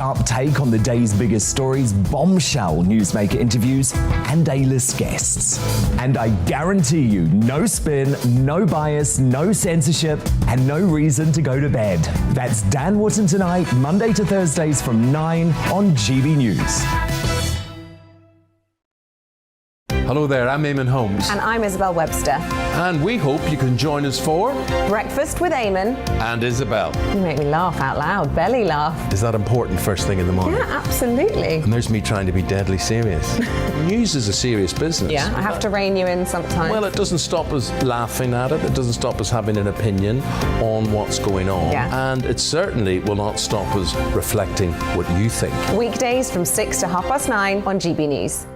Sharp take on the day's biggest stories, bombshell newsmaker interviews, and A-list guests. And I guarantee you, no spin, no bias, no censorship, and no reason to go to bed. That's Dan Wootton Tonight, Monday to Thursdays from 9 on GB News. Hello there, I'm Eamon Holmes. And I'm Isabel Webster. And we hope you can join us for Breakfast with Eamon. And Isabel. You make me laugh out loud, belly laugh. Is that important first thing in the morning? Yeah, absolutely. And there's me trying to be deadly serious. News is a serious business. Yeah, I have to rein you in sometimes. Well, it doesn't stop us laughing at it. It doesn't stop us having an opinion on what's going on. Yeah. And it certainly will not stop us reflecting what you think. Weekdays from 6 to 9:30 on GB News.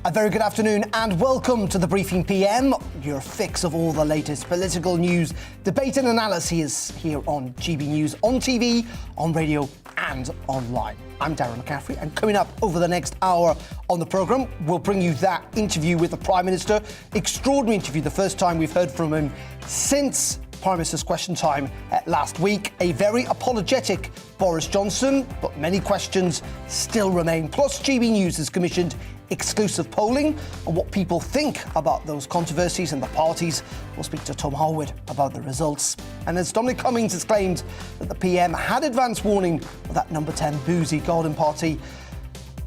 A very good afternoon and welcome to the Briefing PM, your fix of all the latest political news, debate and analysis here on GB News, on TV, on radio and online. I'm Darren McCaffrey, and coming up over the next hour on the programme, we'll bring you that interview with the Prime Minister. Extraordinary interview, the first time we've heard from him since Prime Minister's Question Time last week. A very apologetic Boris Johnson, but many questions still remain. Plus, GB News has commissioned exclusive polling on what people think about those controversies and the parties. We'll speak to Tom Harwood about the results. And as Dominic Cummings has claimed that the PM had advance warning of that number 10 boozy garden party,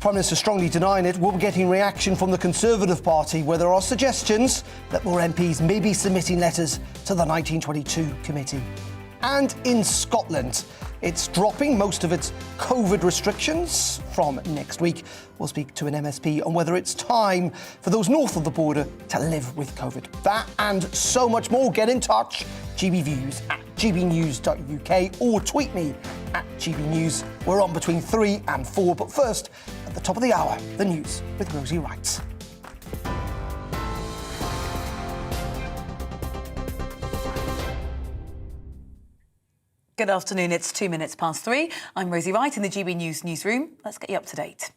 Prime Minister strongly denying it. We'll be getting reaction from the Conservative Party, where there are suggestions that more MPs may be submitting letters to the 1922 committee. And in Scotland, it's dropping most of its COVID restrictions from next week. We'll speak to an MSP on whether it's time for those north of the border to live with COVID. That and so much more. Get in touch. GBViews at gbnews.uk or tweet me at GBNews. We're on between 3 and 4. But first, at the top of the hour, the news with Rosie Wright. Good afternoon, it's 2 minutes past 3. I'm Rosie Wright in the GB News newsroom. Let's get you up to date.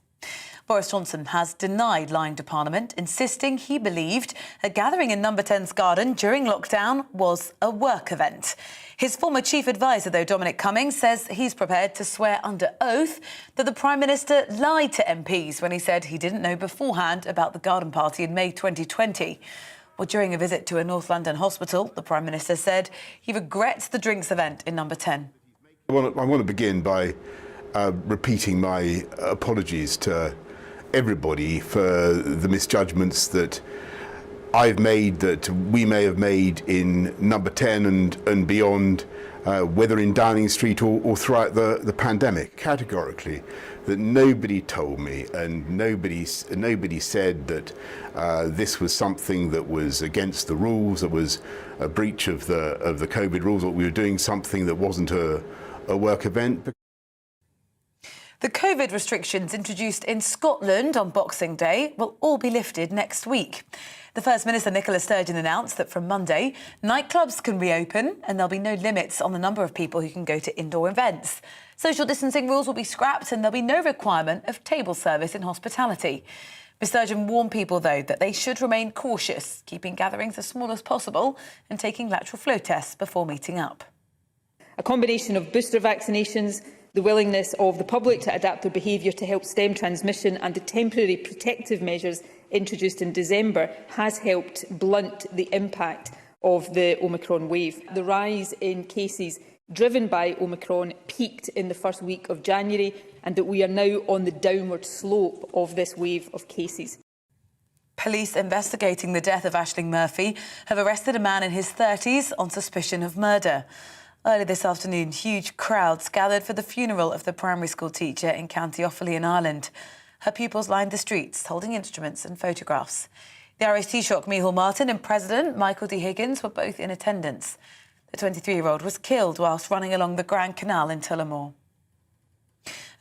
Boris Johnson has denied lying to Parliament, insisting he believed a gathering in Number 10's garden during lockdown was a work event. His former chief advisor, though, Dominic Cummings, says he's prepared to swear under oath that the Prime Minister lied to MPs when he said he didn't know beforehand about the garden party in May 2020. Well, during a visit to a North London hospital, the Prime Minister said he regrets the drinks event in Number 10. I want to begin by repeating my apologies to everybody for the misjudgments that I've made, that we may have made in Number 10 and beyond, whether in Downing Street or throughout the pandemic. Categorically, that nobody told me and nobody said that this was something that was against the rules, that was a breach of the COVID rules, or we were doing something that wasn't a work event. The COVID restrictions introduced in Scotland on Boxing Day will all be lifted next week. The First Minister, Nicola Sturgeon, announced that from Monday, nightclubs can reopen and there'll be no limits on the number of people who can go to indoor events. Social distancing rules will be scrapped and there'll be no requirement of table service in hospitality. Ms Sturgeon warned people, though, that they should remain cautious, keeping gatherings as small as possible and taking lateral flow tests before meeting up. A combination of booster vaccinations, the willingness of the public to adapt their behaviour to help stem transmission and the temporary protective measures introduced in December has helped blunt the impact of the Omicron wave. The rise in cases driven by Omicron peaked in the first week of January, and that we are now on the downward slope of this wave of cases. Police investigating the death of Aisling Murphy have arrested a man in his 30s on suspicion of murder. Early this afternoon, huge crowds gathered for the funeral of the primary school teacher in County Offaly in Ireland. Her pupils lined the streets, holding instruments and photographs. The Irish Taoiseach Micheál Martin and President Michael D. Higgins were both in attendance. The 23-year-old was killed whilst running along the Grand Canal in Tullamore.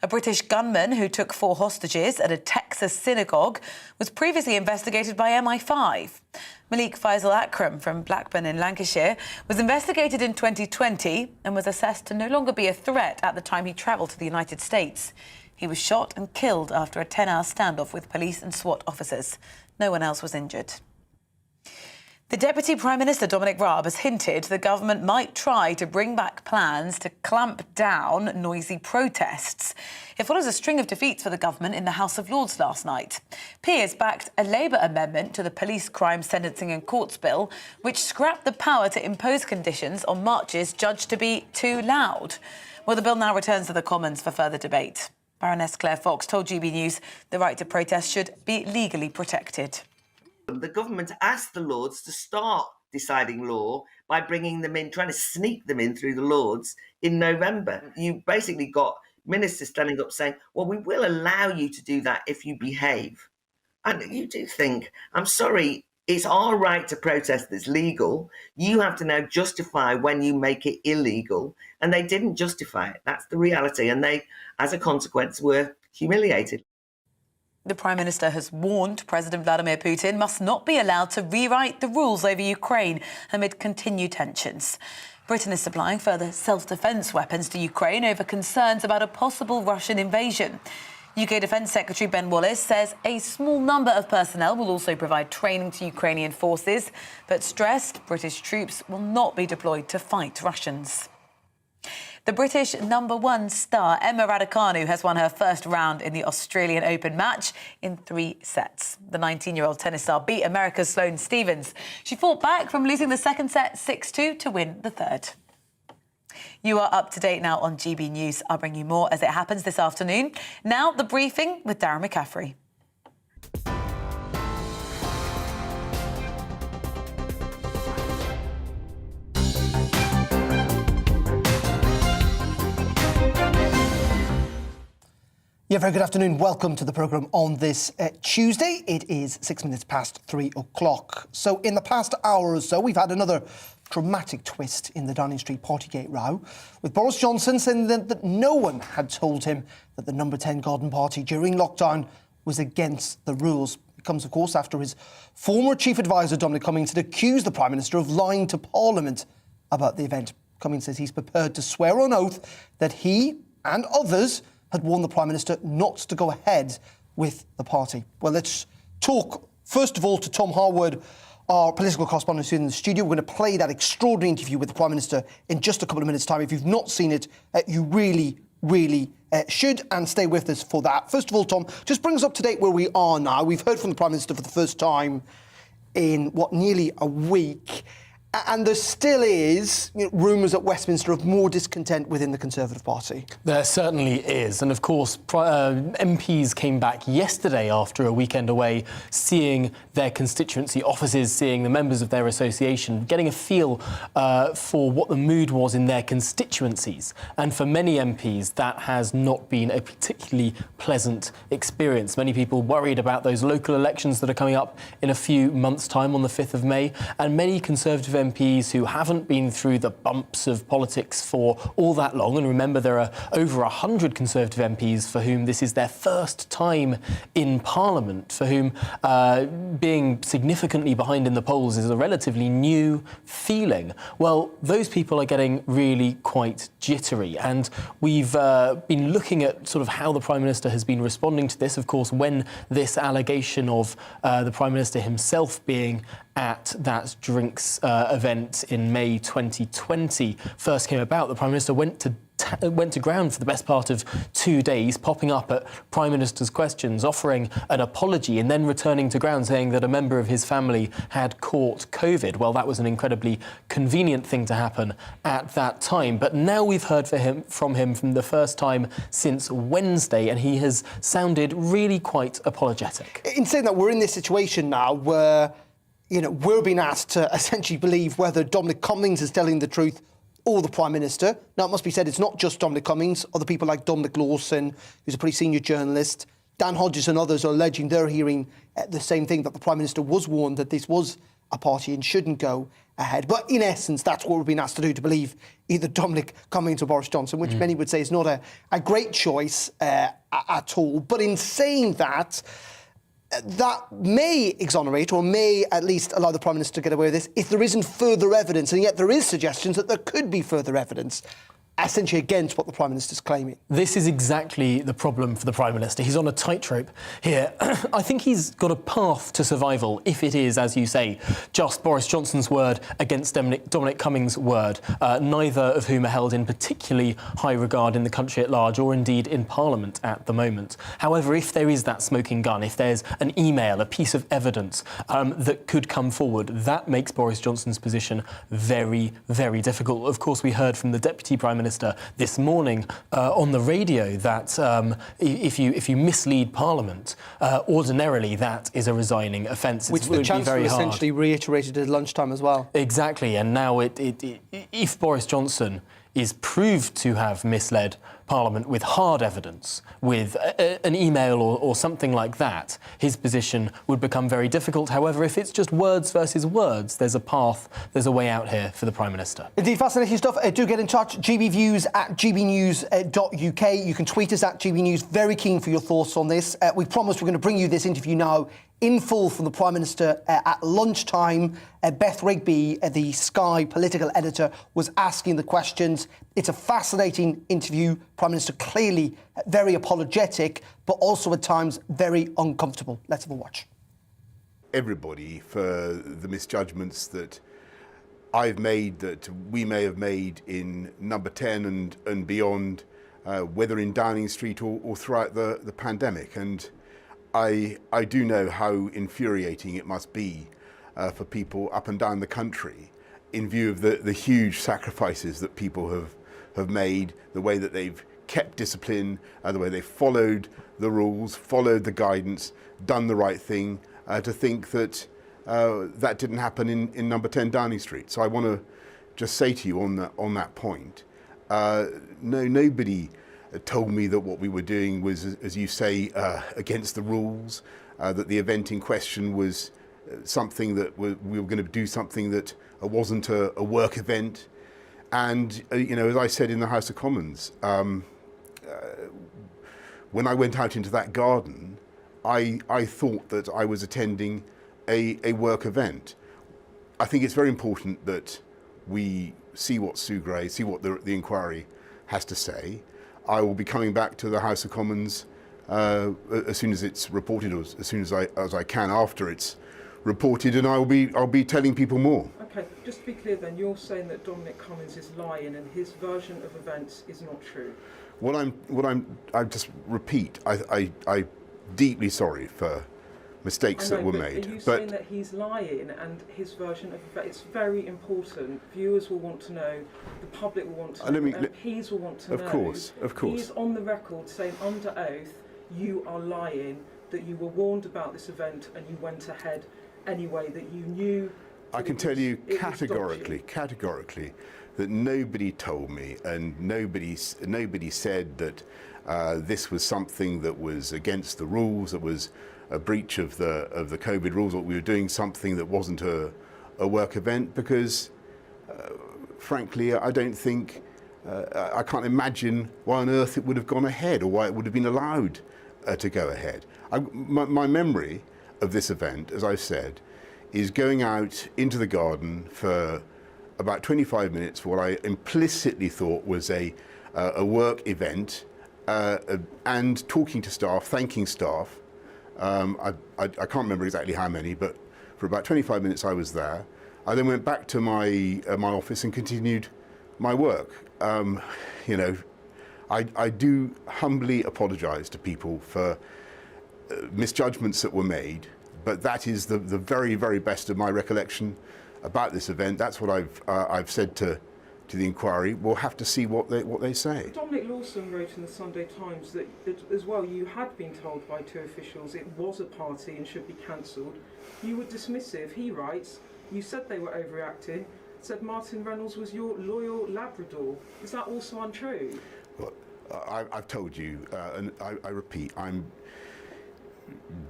A British gunman who took 4 hostages at a Texas synagogue was previously investigated by MI5. Malik Faisal Akram from Blackburn in Lancashire was investigated in 2020 and was assessed to no longer be a threat at the time he travelled to the United States. He was shot and killed after a 10-hour standoff with police and SWAT officers. No one else was injured. The Deputy Prime Minister, Dominic Raab, has hinted the government might try to bring back plans to clamp down noisy protests. It follows a string of defeats for the government in the House of Lords last night. Peers backed a Labour amendment to the Police Crime Sentencing and Courts Bill, which scrapped the power to impose conditions on marches judged to be too loud. Well, the bill now returns to the Commons for further debate. Baroness Claire Fox told GB News the right to protest should be legally protected. The government asked the Lords to start deciding law by bringing them in, trying to sneak them in through the Lords in November. You basically got ministers standing up saying, well, we will allow you to do that if you behave. And you do think, I'm sorry, it's our right to protest that's legal. You have to now justify when you make it illegal. And they didn't justify it. That's the reality. And they, as a consequence, were humiliated. The Prime Minister has warned President Vladimir Putin must not be allowed to rewrite the rules over Ukraine amid continued tensions. Britain is supplying further self-defence weapons to Ukraine over concerns about a possible Russian invasion. UK Defence Secretary Ben Wallace says a small number of personnel will also provide training to Ukrainian forces, but stressed British troops will not be deployed to fight Russians. The British #1 star Emma Raducanu has won her first round in the Australian Open match in 3 sets. The 19-year-old tennis star beat America's Sloane Stephens. She fought back from losing the second set 6-2 to win the third. You are up to date now on GB News. I'll bring you more as it happens this afternoon. Now, the briefing with Darren McCaffrey. Yeah, very good afternoon. Welcome to the programme on this Tuesday. It is 6 minutes past 3 o'clock. So in the past hour or so, we've had another dramatic twist in the Downing Street Partygate row, with Boris Johnson saying that no one had told him that the Number 10 Garden Party during lockdown was against the rules. It comes, of course, after his former chief advisor, Dominic Cummings, had accused the Prime Minister of lying to Parliament about the event. Cummings says he's prepared to swear on oath that he and others had warned the Prime Minister not to go ahead with the party. Well, let's talk, first of all, to Tom Harwood, our political correspondent in the studio. We're going to play that extraordinary interview with the Prime Minister in just a couple of minutes' time. If you've not seen it, you really should, and stay with us for that. First of all, Tom, just bring us up to date where we are now. We've heard from the Prime Minister for the first time in, nearly a week. And there still is rumours at Westminster of more discontent within the Conservative Party. There certainly is. And of course, MPs came back yesterday after a weekend away, seeing their constituency offices, seeing the members of their association, getting a feel for what the mood was in their constituencies. And for many MPs, that has not been a particularly pleasant experience. Many people worried about those local elections that are coming up in a few months' time on the 5th of May. And many Conservative MPs who haven't been through the bumps of politics for all that long, and remember there are over 100 Conservative MPs for whom this is their first time in Parliament, for whom being significantly behind in the polls is a relatively new feeling. Well, those people are getting really quite jittery, and we've been looking at sort of how the Prime Minister has been responding to this. Of course, when this allegation of the Prime Minister himself being at that drinks event in May 2020 first came about, the Prime Minister went to ground for the best part of 2 days, popping up at Prime Minister's questions, offering an apology, and then returning to ground saying that a member of his family had caught COVID. Well, that was an incredibly convenient thing to happen at that time. But now we've heard from him for the first time since Wednesday, and he has sounded really quite apologetic. In saying that, we're in this situation now where we're being asked to essentially believe whether Dominic Cummings is telling the truth or the Prime Minister. Now, it must be said, it's not just Dominic Cummings. Other people like Dominic Lawson, who's a pretty senior journalist, Dan Hodges and others are alleging they're hearing the same thing, that the Prime Minister was warned that this was a party and shouldn't go ahead. But in essence, that's what we're being asked to do, to believe either Dominic Cummings or Boris Johnson, which many would say is not a great choice at all. But in saying that, that may exonerate, or may at least allow the Prime Minister to get away with this if there isn't further evidence, and yet there is suggestions that there could be further evidence. essentially against what the Prime Minister's claiming. This is exactly the problem for the Prime Minister. He's on a tightrope here. I think he's got a path to survival if it is, as you say, just Boris Johnson's word against Dominic Cummings' word, neither of whom are held in particularly high regard in the country at large or indeed in Parliament at the moment. However, if there is that smoking gun, if there's an email, a piece of evidence that could come forward, that makes Boris Johnson's position very, very difficult. Of course, we heard from the Deputy Prime Minister this morning on the radio that if you mislead Parliament, ordinarily that is a resigning offence. Which the Chancellor essentially reiterated at lunchtime as well. Exactly, and now if Boris Johnson is proved to have misled Parliament with hard evidence, with an email or something like that, his position would become very difficult. However, if it's just words versus words, there's a path, there's a way out here for the Prime Minister. Indeed, fascinating stuff. Do get in touch. GBviews at gbnews.uk. You can tweet us at GBnews. Very keen for your thoughts on this. We promised we're going to bring you this interview now in full from the Prime Minister at lunchtime. Beth Rigby, the Sky political editor, was asking the questions. It's a fascinating interview. Prime Minister clearly very apologetic, but also at times very uncomfortable. Let's have a watch. Everybody for the misjudgments that I've made, that we may have made in Number 10 and beyond, whether in Downing Street or throughout the pandemic. And I do know how infuriating it must be for people up and down the country in view of the huge sacrifices that people have made, the way that they've kept discipline, the way they've followed the rules, followed the guidance, done the right thing, to think that that didn't happen in Number 10 Downing Street. So I want to just say to you on that point, nobody told me that what we were doing was, as you say, against the rules, that the event in question was something that we were going to do something that wasn't a work event. And, as I said in the House of Commons, when I went out into that garden, I thought that I was attending a work event. I think it's very important that we see what Sue Gray, see what the inquiry has to say. I will be coming back to the House of Commons as soon as it's reported, or as soon as I can after it's reported, and I'll be telling people more. Okay, just to be clear then, you're saying that Dominic Cummings is lying and his version of events is not true. I just repeat, I'm deeply sorry for mistakes that were made. Are you saying that he's lying and his version of events? It's very important. Viewers will want to know, the public will want to know, MPs will want to know. Of course. He's on the record saying under oath, you are lying, that you were warned about this event and you went ahead anyway, that you knew. I can tell you categorically that nobody told me and nobody said that this was something that was against the rules, that was a breach of the COVID rules, or we were doing something that wasn't a work event, because frankly I don't think, I can't imagine why on earth it would have gone ahead or why it would have been allowed to go ahead. My memory of this event, as I've said, is going out into the garden for about 25 minutes for what I implicitly thought was a work event, and talking to staff, thanking staff. I can't remember exactly how many, but for about 25 minutes I was there. I then went back to my office and continued my work. I do humbly apologise to people for misjudgments that were made, but that is the very, very best of my recollection about this event. That's what I've said to the inquiry. We'll have to see what they say. Dominic Lawson wrote in the Sunday Times that as well you had been told by two officials it was a party and should be cancelled. You were dismissive. He writes, you said they were overreacting, said Martin Reynolds was your loyal Labrador. Is that also untrue? Well, I've told you, and I repeat, I'm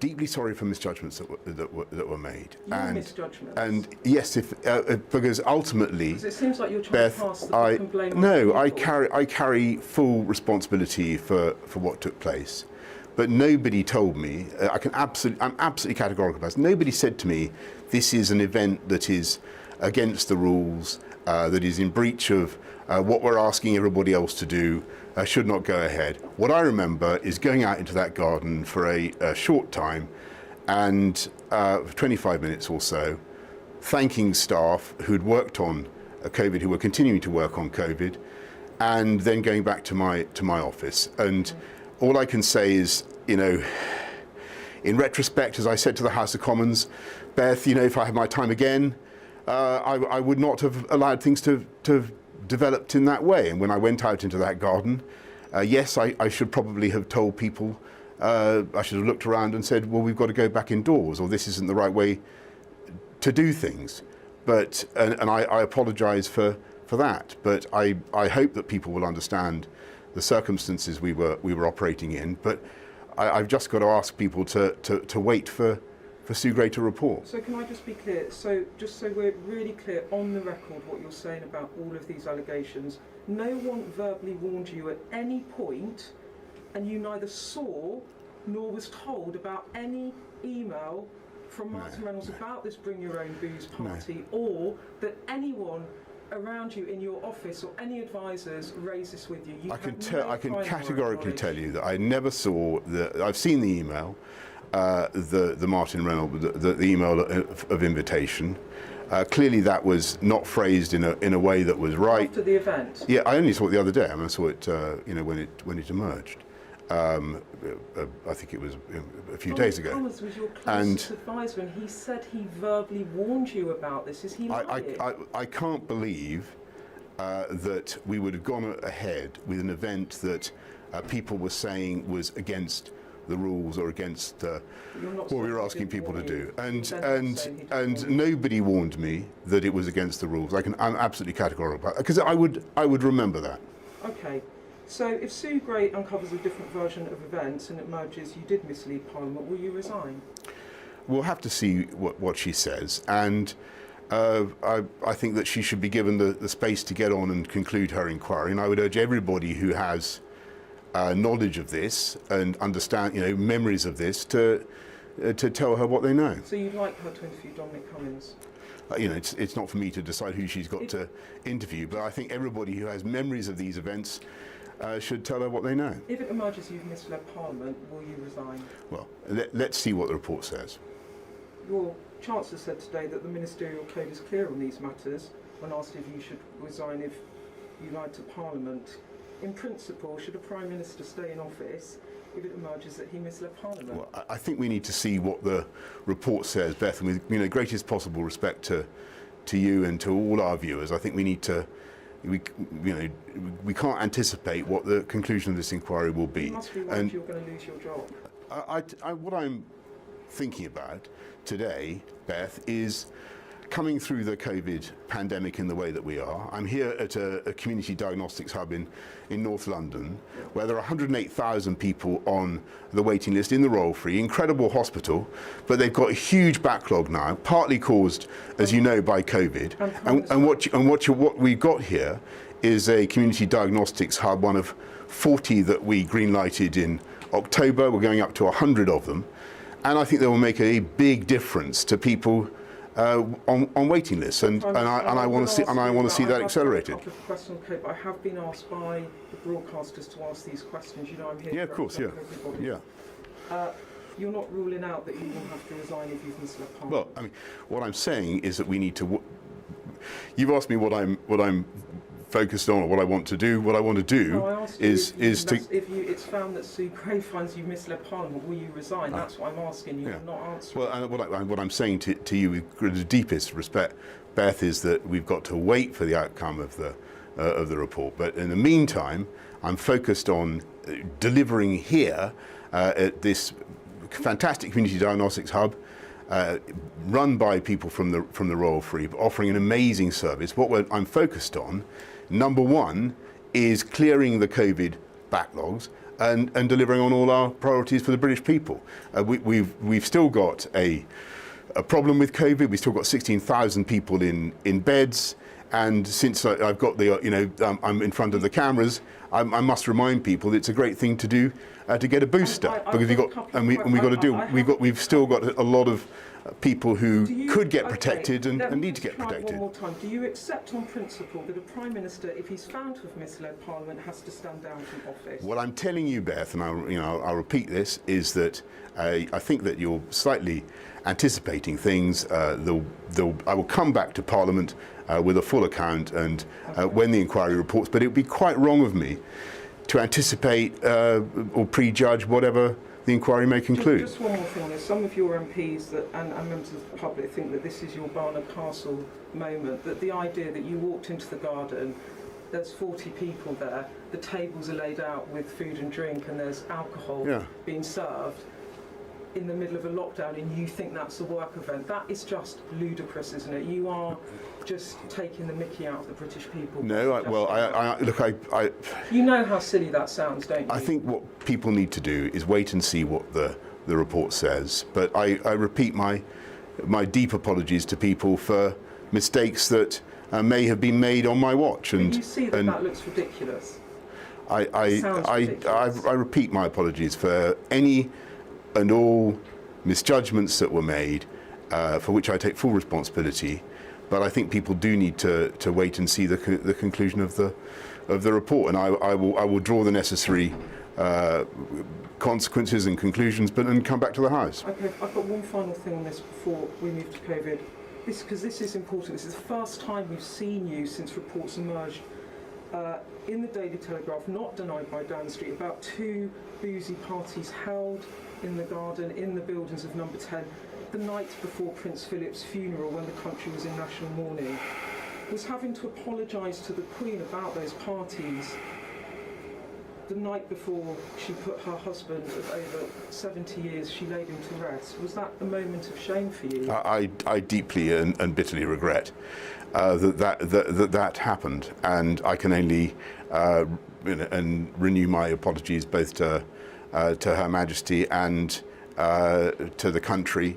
deeply sorry for misjudgments that were made. Misjudgments? And yes, because ultimately, because it seems like you're trying Beth, to pass the buck and blame on I carry full responsibility for what took place. But nobody told me. I'm absolutely categorical about this. Nobody said to me, this is an event that is against the rules that is in breach of what we're asking everybody else to do should not go ahead. What I remember is going out into that garden for a short time and 25 minutes or so, thanking staff who'd worked on COVID, who were continuing to work on COVID, and then going back to my office. And all I can say is, you know, in retrospect, as I said to the House of Commons, Beth, you know, if I had my time again, I would not have allowed things to have developed in that way. And when I went out into that garden, yes, I should probably have told people, I should have looked around and said, well, we've got to go back indoors, or this isn't the right way to do things. But, and I apologise for that. But I hope that people will understand the circumstances we were operating in. But I've just got to ask people to wait for Sue Gray to report. So can I just be clear? So just so we're really clear on the record what you're saying about all of these allegations, no one verbally warned you at any point, and you neither saw nor was told about any email from Martin Reynolds about this Bring Your Own Booze party, or that anyone around you in your office or any advisors raised this with you? I can categorically tell you that I never saw I've seen the email, the Martin Reynolds, the email of invitation. Clearly, that was not phrased in a way that was right. After the event. Yeah, I only saw it the other day. I mean, I saw it, you know, when it emerged. I think it was a few days ago. Thomas was your closest advisor, and he said he verbally warned you about this. Is he lying? I can't believe that we would have gone ahead with an event that people were saying was against the rules or against what we were asking people to do. And nobody warned me that it was against the rules. I'm absolutely categorical about that, because I would remember that. Okay. So if Sue Gray uncovers a different version of events and it emerges you did mislead Parliament, will you resign? We'll have to see what she says, and I think that she should be given the space to get on and conclude her inquiry. And I would urge everybody who has knowledge of this and understand, you know, memories of this, to tell her what they know. So you'd like her to interview Dominic Cummings? You know, it's not for me to decide who she's got to interview, but I think everybody who has memories of these events should tell her what they know. If it emerges you've misled Parliament, will you resign? Well, let's see what the report says. Your Chancellor said today that the ministerial code is clear on these matters when asked if you should resign if you lied to Parliament. In principle, should a Prime Minister stay in office if it emerges that he misled Parliament? Well, I think we need to see what the report says, Beth, and with greatest possible respect to you and to all our viewers, I think we need to. We can't anticipate what the conclusion of this inquiry will be. You must be worried you're going to lose your job. What I'm thinking about today, Beth, is coming through the COVID pandemic in the way that we are. I'm here at a community diagnostics hub in North London, where there are 108,000 people on the waiting list in the Royal Free, incredible hospital, but they've got a huge backlog now, partly caused, as you know, by COVID. And what we've got here is a community diagnostics hub, one of 40 that we green-lighted in October. We're going up to 100 of them, and I think they will make a big difference to people on waiting lists, and I want to see that accelerated. Okay, but I have been asked by the broadcasters to ask these questions. You know, I'm here. Yeah, of course. Yeah, everybody. Yeah. You're not ruling out that you will have to resign if you've misled Parliament. Well, I mean, what I'm saying is that we need to. You've asked me what I'm focused on, or what I want to do. What I want to do is to. If it's found that Sue Gray finds you misled Parliament, will you resign? That's what I'm asking you. Not answering. Well, what I'm saying to you with the deepest respect, Beth, is that we've got to wait for the outcome of the report. But in the meantime, I'm focused on delivering here at this fantastic community diagnostics hub. Run by people from the Royal Free, offering an amazing service. What I'm focused on, number one, is clearing the COVID backlogs and delivering on all our priorities for the British people. We've still got a problem with COVID. We've still got 16,000 people in beds. And since I've got I'm in front of the cameras, I must remind people it's a great thing to do to get a booster, because we've still got a lot of people who could get protected and need to get protected. One more time. Do you accept on principle that a Prime Minister, if he's found to have misled Parliament, has to stand down from office? What I'm telling you, Beth, and I'll repeat this, is that I think that you're slightly anticipating things. I will come back to Parliament with a full account and when the inquiry reports, but it would be quite wrong of me to anticipate or prejudge whatever the inquiry may conclude. Just one more thing on this. Some of your MPs and members of the public think that this is your Barnard Castle moment, that the idea that you walked into the garden, there's 40 people there, the tables are laid out with food and drink and there's alcohol being served in the middle of a lockdown, and you think that's a work event. That is just ludicrous, isn't it? You are just taking the mickey out of the British people. No, look, you know how silly that sounds, don't you? I think what people need to do is wait and see what the report says. But I repeat my deep apologies to people for mistakes that may have been made on my watch. And you see that looks ridiculous. I repeat my apologies for any and all misjudgments that were made, for which I take full responsibility. But I think people do need to wait and see the conclusion of the report, and I will draw the necessary consequences and conclusions, and come back to the House. Okay, I've got one final thing on this before we move to COVID. Because this is important. This is the first time we've seen you since reports emerged in the Daily Telegraph, not denied by Dan Street, about 2 boozy parties held in the garden, in the buildings of Number 10, the night before Prince Philip's funeral, when the country was in national mourning. Was having to apologise to the Queen about those parties the night before she put her husband of over 70 years, she laid him to rest. Was that a moment of shame for you? I deeply and bitterly regret that happened, and I can only and renew my apologies both to Her Majesty and to the country.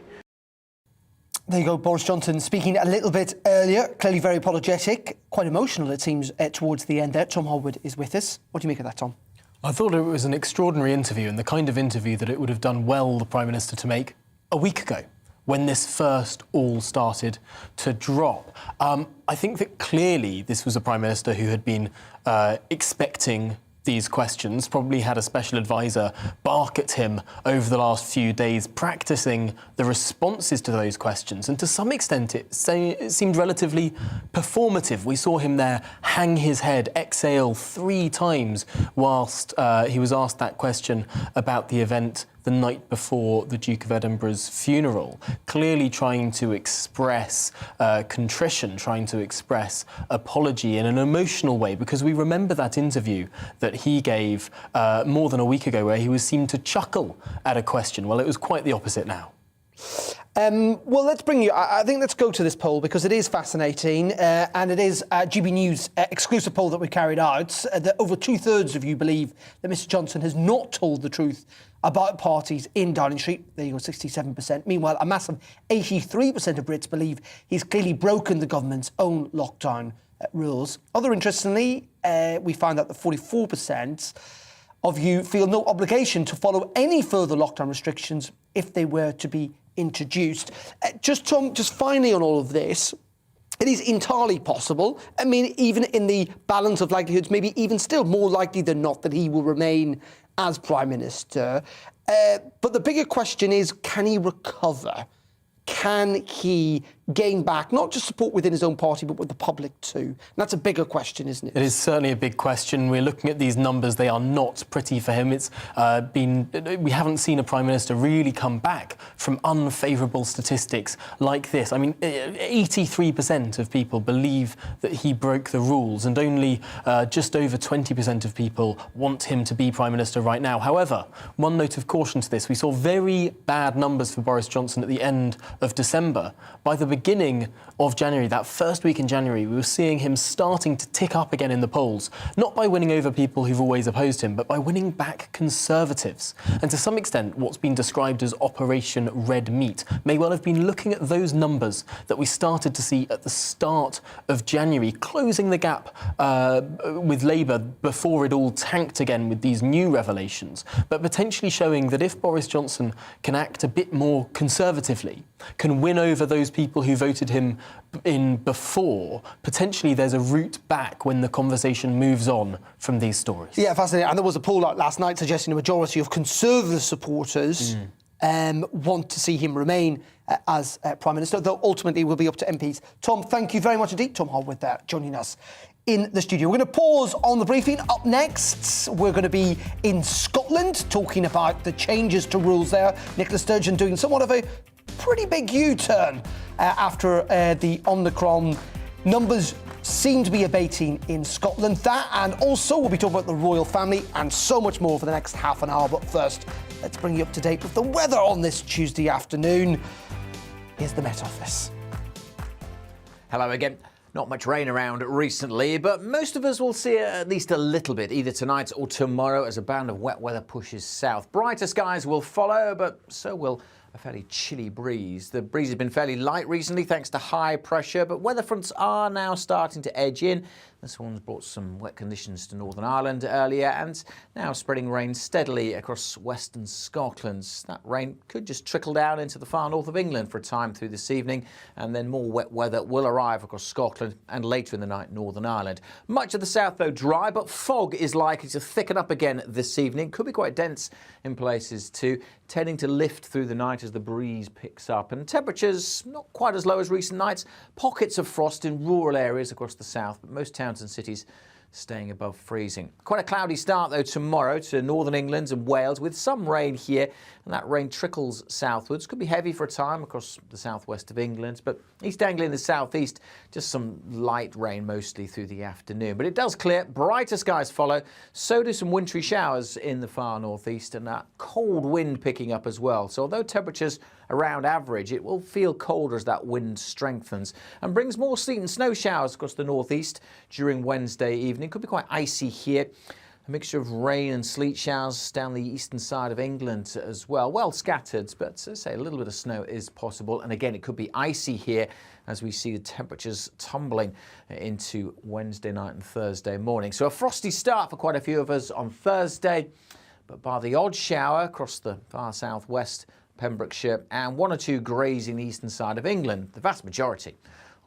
There you go, Boris Johnson speaking a little bit earlier, clearly very apologetic, quite emotional it seems towards the end there. Tom Holwood is with us. What do you make of that, Tom? I thought it was an extraordinary interview, and the kind of interview that it would have done well the Prime Minister to make a week ago, when this first all started to drop. I think that clearly this was a Prime Minister who had been expecting these questions, probably had a special advisor bark at him over the last few days, practicing the responses to those questions. And to some extent, it seemed relatively performative. We saw him there hang his head, exhale 3 times whilst he was asked that question about the event the night before the Duke of Edinburgh's funeral, clearly trying to express contrition, trying to express apology in an emotional way, because we remember that interview that he gave more than a week ago where he was seen to chuckle at a question. Well, it was quite the opposite now. Well, let's go to this poll because it is fascinating and it is a GB News exclusive poll that we carried out. That over 2/3 of you believe that Mr Johnson has not told the truth about parties in Downing Street. There you go, 67%. Meanwhile, a massive 83% of Brits believe he's clearly broken the government's own lockdown rules. Other interestingly, we found out that 44% of you feel no obligation to follow any further lockdown restrictions if they were to be introduced. Tom, just finally on all of this, it is entirely possible, I mean, even in the balance of likelihoods, maybe even still more likely than not that he will remain as Prime Minister. But the bigger question is, can he recover? Can he gain back not just support within his own party, but with the public too? And that's a bigger question, isn't it? It is certainly a big question. We're looking at these numbers. They are not pretty for him. We haven't seen a Prime Minister really come back from unfavourable statistics like this. I mean, 83% of people believe that he broke the rules, and only just over 20% of people want him to be Prime Minister right now. However, one note of caution to this. We saw very bad numbers for Boris Johnson at the end of December. By the beginning of January, that first week in January, we were seeing him starting to tick up again in the polls, not by winning over people who've always opposed him, but by winning back Conservatives. And to some extent, what's been described as Operation Red Meat may well have been looking at those numbers that we started to see at the start of January, closing the gap with Labour before it all tanked again with these new revelations, but potentially showing that if Boris Johnson can act a bit more conservatively, can win over those people who voted him in before, potentially there's a route back when the conversation moves on from these stories. Yeah, fascinating. And there was a poll out last night suggesting a majority of Conservative supporters want to see him remain as Prime Minister, though ultimately it will be up to MPs. Tom, thank you very much indeed. Tom Holwood there joining us in the studio. We're going to pause on the briefing. Up next, we're going to be in Scotland talking about the changes to rules there. Nicola Sturgeon doing somewhat of a pretty big U-turn after the Omicron numbers seem to be abating in Scotland. That, and also we'll be talking about the royal family and so much more for the next half an hour. But first, let's bring you up to date with the weather on this Tuesday afternoon. Here's the Met Office. Hello again. Not much rain around recently, but most of us will see at least a little bit, either tonight or tomorrow, as a band of wet weather pushes south. Brighter skies will follow, but so will a fairly chilly breeze. The breeze has been fairly light recently thanks to high pressure, but weather fronts are now starting to edge in. This one's brought some wet conditions to Northern Ireland earlier and now spreading rain steadily across western Scotland. That rain could just trickle down into the far north of England for a time through this evening, and then more wet weather will arrive across Scotland and later in the night Northern Ireland. Much of the south, though, dry, but fog is likely to thicken up again this evening. Could be quite dense in places too, tending to lift through the night as the breeze picks up. And temperatures not quite as low as recent nights. Pockets of frost in rural areas across the south, but most towns and cities staying above freezing. Quite a cloudy start, though, tomorrow to northern England and Wales, with some rain here, and that rain trickles southwards. Could be heavy for a time across the southwest of England, but East Anglia and the southeast, just some light rain mostly through the afternoon. But it does clear, brighter skies follow, so do some wintry showers in the far northeast, and that cold wind picking up as well. So although temperatures around average, it will feel colder as that wind strengthens and brings more sleet and snow showers across the northeast during Wednesday evening. Could be quite icy here. A mixture of rain and sleet showers down the eastern side of England as well. Well scattered, but as I say, a little bit of snow is possible. And again, it could be icy here as we see the temperatures tumbling into Wednesday night and Thursday morning. So a frosty start for quite a few of us on Thursday, but bar the odd shower across the far southwest, Pembrokeshire, and one or two greys in the eastern side of England, the vast majority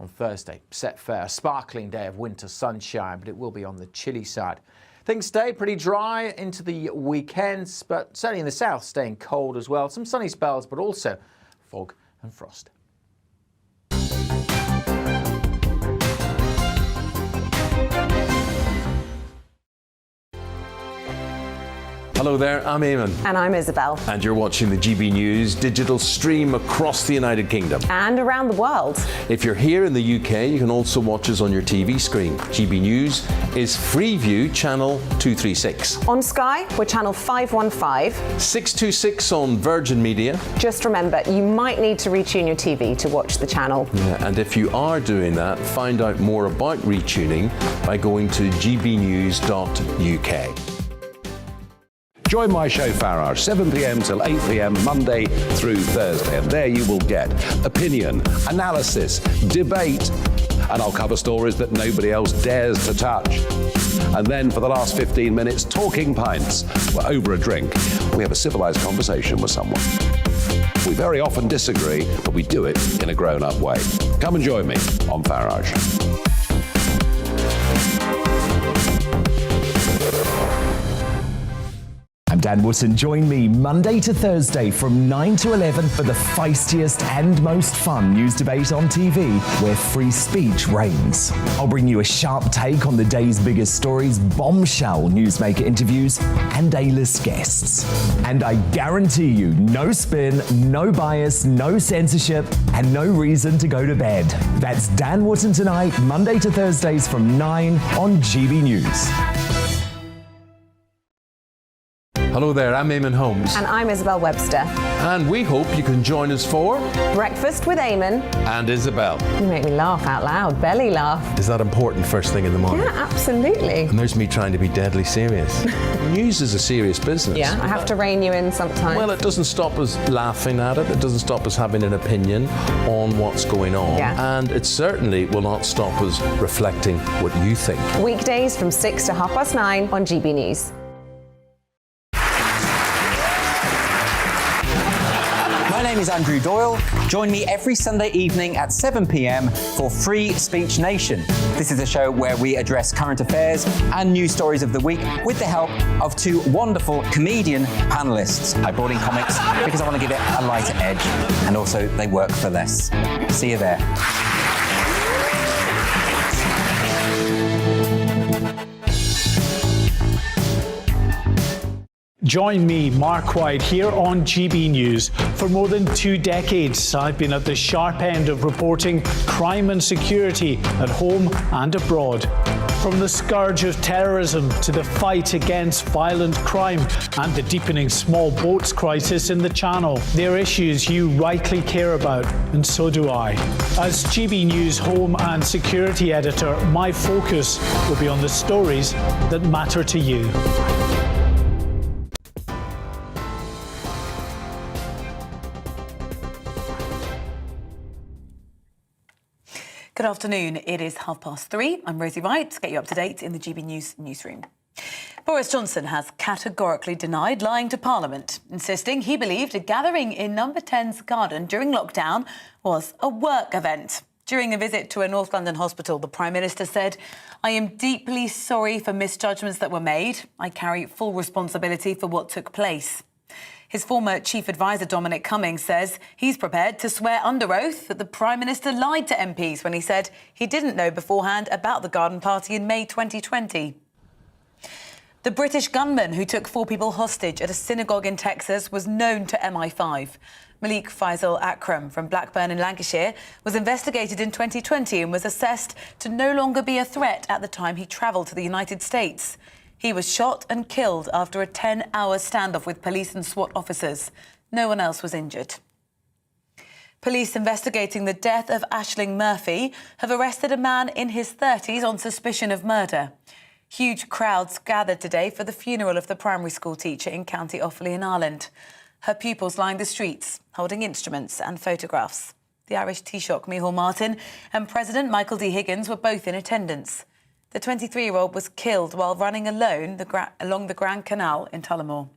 on Thursday. Set fair, a sparkling day of winter sunshine, but it will be on the chilly side. Things stay pretty dry into the weekends, but certainly in the south staying cold as well. Some sunny spells, but also fog and frost. Hello there, I'm Eamon. And I'm Isabel. And you're watching the GB News digital stream across the United Kingdom. And around the world. If you're here in the UK, you can also watch us on your TV screen. GB News is Freeview channel 236. On Sky, we're channel 515. 626 on Virgin Media. Just remember, you might need to retune your TV to watch the channel. Yeah, and if you are doing that, find out more about retuning by going to gbnews.uk. Join my show Farage, 7 p.m. till 8 p.m. Monday through Thursday. And there you will get opinion, analysis, debate, and I'll cover stories that nobody else dares to touch. And then for the last 15 minutes, talking pints. We're over a drink. We have a civilised conversation with someone. We very often disagree, but we do it in a grown-up way. Come and join me on Farage. I'm Dan Wootton. Join me Monday to Thursday from 9 to 11 for the feistiest and most fun news debate on TV, where free speech reigns. I'll bring you a sharp take on the day's biggest stories, bombshell newsmaker interviews, and A-list guests. And I guarantee you, no spin, no bias, no censorship, and no reason to go to bed. That's Dan Wootton tonight, Monday to Thursdays from 9 on GB News. Hello there, I'm Eamon Holmes. And I'm Isabel Webster. And we hope you can join us for Breakfast with Eamon. And Isabel. You make me laugh out loud, belly laugh. Is that important first thing in the morning? Yeah, absolutely. And there's me trying to be deadly serious. News is a serious business. Yeah, I have to rein you in sometimes. Well, it doesn't stop us laughing at it. It doesn't stop us having an opinion on what's going on. Yeah. And it certainly will not stop us reflecting what you think. Weekdays from 6 to 9:30 on GB News. My name is Andrew Doyle. Join me every Sunday evening at 7 p.m. for Free Speech Nation. This is a show where we address current affairs and news stories of the week with the help of two wonderful comedian panellists. I brought in comics because I want to give it a lighter edge, and also they work for less. See you there. Join me, Mark White, here on GB News. For more than 2 decades, I've been at the sharp end of reporting crime and security at home and abroad. From the scourge of terrorism to the fight against violent crime and the deepening small boats crisis in the Channel, they're issues you rightly care about, and so do I. As GB News Home and Security Editor, my focus will be on the stories that matter to you. Good afternoon. It is 3:30. I'm Rosie Wright to get you up to date in the GB News newsroom. Boris Johnson has categorically denied lying to Parliament, insisting he believed a gathering in Number 10's garden during lockdown was a work event. During a visit to a North London hospital, the Prime Minister said, "I am deeply sorry for misjudgments that were made. I carry full responsibility for what took place." His former chief advisor, Dominic Cummings, says he's prepared to swear under oath that the Prime Minister lied to MPs when he said he didn't know beforehand about the garden party in May 2020. The British gunman who took 4 people hostage at a synagogue in Texas was known to MI5. Malik Faisal Akram from Blackburn in Lancashire was investigated in 2020 and was assessed to no longer be a threat at the time he travelled to the United States. He was shot and killed after a 10-hour standoff with police and SWAT officers. No one else was injured. Police investigating the death of Aisling Murphy have arrested a man in his 30s on suspicion of murder. Huge crowds gathered today for the funeral of the primary school teacher in County Offaly in Ireland. Her pupils lined the streets, holding instruments and photographs. The Irish Taoiseach Micheál Martin and President Michael D. Higgins were both in attendance. The 23-year-old was killed while running alone along the Grand Canal in Tullamore.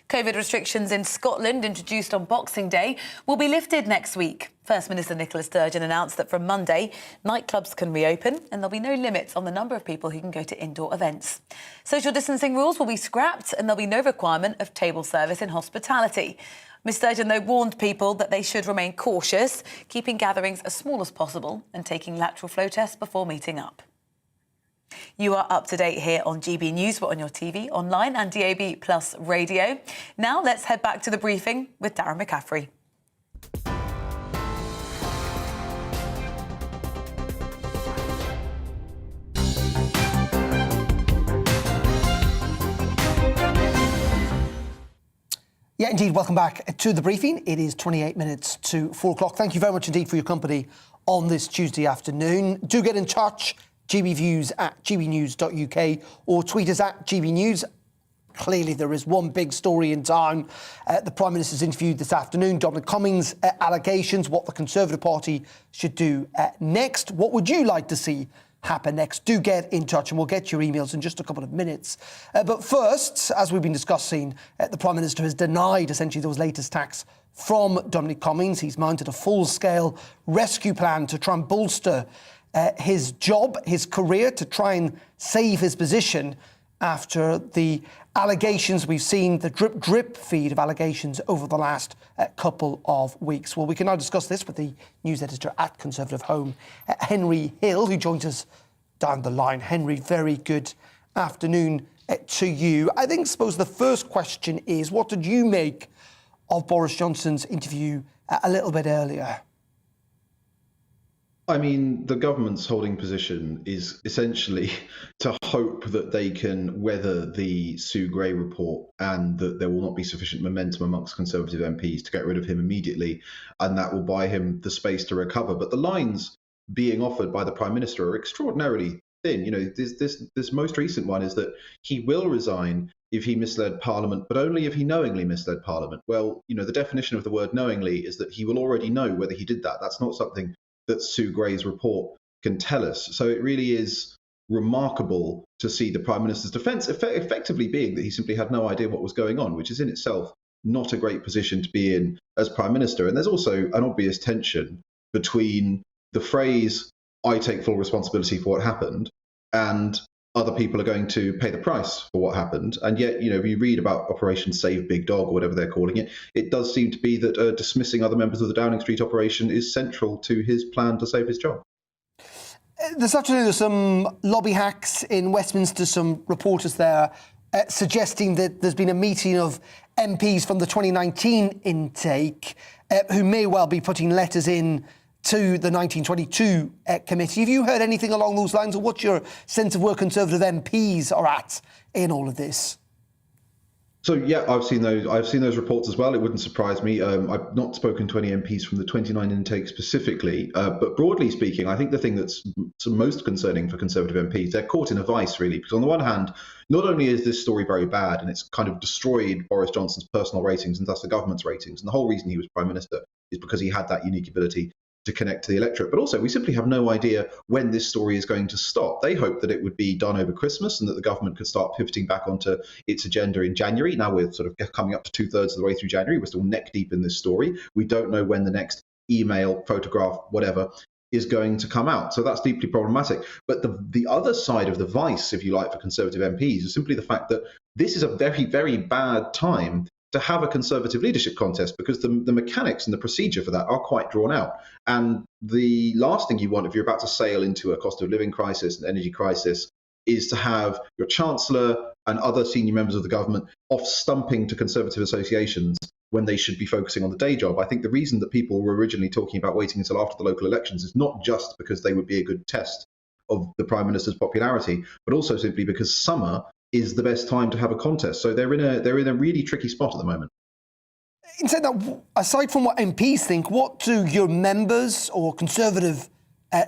COVID restrictions in Scotland, introduced on Boxing Day, will be lifted next week. First Minister Nicola Sturgeon announced that from Monday, nightclubs can reopen and there'll be no limits on the number of people who can go to indoor events. Social distancing rules will be scrapped and there'll be no requirement of table service in hospitality. Ms Sturgeon, though, warned people that they should remain cautious, keeping gatherings as small as possible and taking lateral flow tests before meeting up. You are up to date here on GB News. We're on your TV, online and DAB Plus radio. Now let's head back to the briefing with Darren McCaffrey. Yeah, indeed. Welcome back to the briefing. It is 28 minutes to 4 o'clock. Thank you very much indeed for your company on this Tuesday afternoon. Do get in touch. GBViews at gbnews.uk or tweet us at GBNews. Clearly, there is one big story in town. The Prime Minister's interviewed this afternoon. Dominic Cummings' allegations, what the Conservative Party should do next. What would you like to see happen next? Do get in touch and we'll get your emails in just a couple of minutes. But first, as we've been discussing, the Prime Minister has denied essentially those latest attacks from Dominic Cummings. He's mounted a full-scale rescue plan to try and bolster his job, his career, to try and save his position after the allegations we've seen, the drip feed of allegations over the last couple of weeks. Well, we can now discuss this with the news editor at Conservative Home, Henry Hill, who joins us down the line. Henry, very good afternoon to you. I suppose the first question is, what did you make of Boris Johnson's interview a little bit earlier? I mean, the government's holding position is essentially to hope that they can weather the Sue Gray report and that there will not be sufficient momentum amongst Conservative MPs to get rid of him immediately, and that will buy him the space to recover. But the lines being offered by the Prime Minister are extraordinarily thin. You know, this most recent one is that he will resign if he misled Parliament, but only if he knowingly misled Parliament. Well, you know, the definition of the word knowingly is that he will already know whether he did that. That's not something that Sue Gray's report can tell us. So it really is remarkable to see the Prime Minister's defence effectively being that he simply had no idea what was going on, which is in itself not a great position to be in as Prime Minister. And there's also an obvious tension between the phrase, I take full responsibility for what happened, and other people are going to pay the price for what happened. And yet, if you read about Operation Save Big Dog or whatever they're calling it, it does seem to be that dismissing other members of the Downing Street operation is central to his plan to save his job. This afternoon, there's some lobby hacks in Westminster, some reporters there suggesting that there's been a meeting of MPs from the 2019 intake who may well be putting letters in to the 1922 committee. Have you heard anything along those lines, or what's your sense of where Conservative MPs are at in all of this? So yeah, I've seen those reports as well. It wouldn't surprise me. I've not spoken to any MPs from the 29 intake specifically, but broadly speaking, I think the thing that's most concerning for Conservative MPs, they're caught in a vice really, because on the one hand, not only is this story very bad and it's kind of destroyed Boris Johnson's personal ratings and thus the government's ratings, and the whole reason he was Prime Minister is because he had that unique ability to connect to the electorate. But also, we simply have no idea when this story is going to stop. They hoped that it would be done over Christmas and that the government could start pivoting back onto its agenda in January. Now we're sort of coming up to 2/3 of the way through January. We're still neck deep in this story. We don't know when the next email, photograph, whatever, is going to come out. So that's deeply problematic. But the other side of the vice, if you like, for Conservative MPs is simply the fact that this is a very, very bad time to have a Conservative leadership contest, because the mechanics and the procedure for that are quite drawn out. And the last thing you want if you're about to sail into a cost of living crisis, an energy crisis, is to have your Chancellor and other senior members of the government off stumping to Conservative associations when they should be focusing on the day job. I think the reason that people were originally talking about waiting until after the local elections is not just because they would be a good test of the Prime Minister's popularity, but also simply because summer is the best time to have a contest. So they're in a really tricky spot at the moment. In saying that, aside from what MPs think, what do your members or Conservative